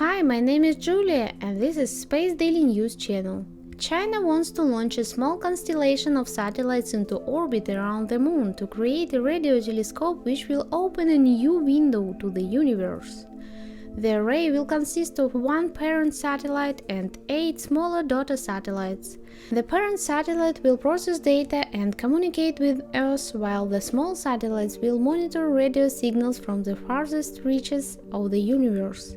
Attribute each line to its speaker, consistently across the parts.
Speaker 1: Hi, my name is Julia and this is Space Daily News channel. China wants to launch a small constellation of satellites into orbit around the moon to create a radio telescope which will open a new window to the universe. The array will consist of one parent satellite and 8 smaller daughter satellites. The parent satellite will process data and communicate with Earth, while the small satellites will monitor radio signals from the farthest reaches of the universe.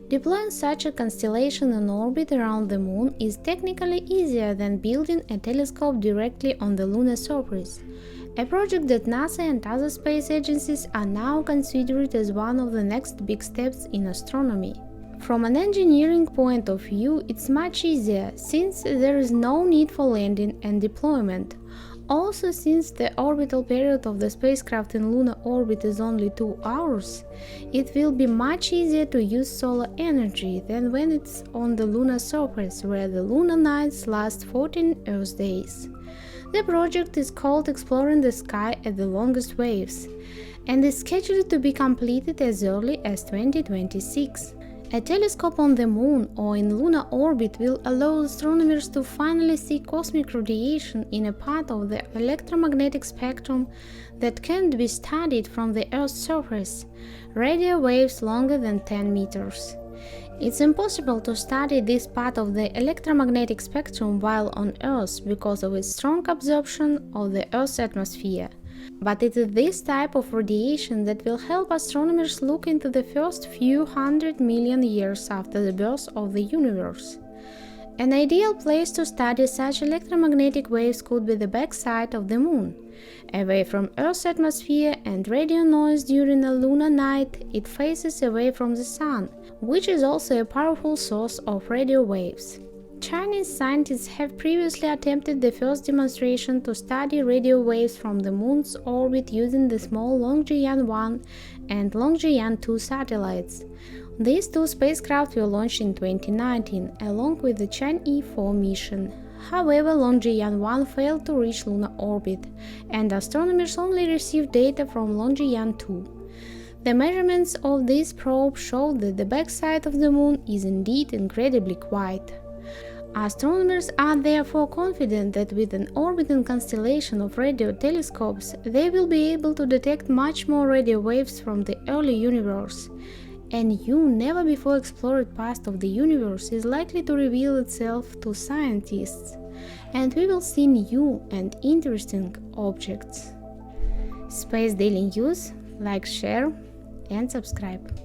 Speaker 1: Deploying such a constellation in orbit around the Moon is technically easier than building a telescope directly on the lunar surface, a project that NASA and other space agencies are now considering as one of the next big steps in astronomy. From an engineering point of view, it's much easier, since there is no need for landing and deployment. Also, since the orbital period of the spacecraft in lunar orbit is only 2 hours, it will be much easier to use solar energy than when it's on the lunar surface, where the lunar nights last 14 Earth days. The project is called Exploring the Sky at the Longest Waves and is scheduled to be completed as early as 2026. A telescope on the Moon or in lunar orbit will allow astronomers to finally see cosmic radiation in a part of the electromagnetic spectrum that can't be studied from the Earth's surface, radio waves longer than 10 meters. It's impossible to study this part of the electromagnetic spectrum while on Earth because of its strong absorption of the Earth's atmosphere. But it is this type of radiation that will help astronomers look into the first few 100 million years after the birth of the universe. An ideal place to study such electromagnetic waves could be the backside of the Moon. Away from Earth's atmosphere and radio noise during a lunar night, it faces away from the Sun, which is also a powerful source of radio waves. Chinese scientists have previously attempted the first demonstration to study radio waves from the Moon's orbit using the small Longjian-1 and Longjian-2 satellites. These two spacecraft were launched in 2019, along with the Chang'e 4 mission. However, Longjian-1 failed to reach lunar orbit, and astronomers only received data from Longjian-2. The measurements of this probe showed that the backside of the Moon is indeed incredibly quiet. Astronomers are therefore confident that with an orbiting constellation of radio telescopes, they will be able to detect much more radio waves from the early universe. A new, never-before-explored part of the universe is likely to reveal itself to scientists, and we will see new and interesting objects. Space Daily News, like, share and subscribe.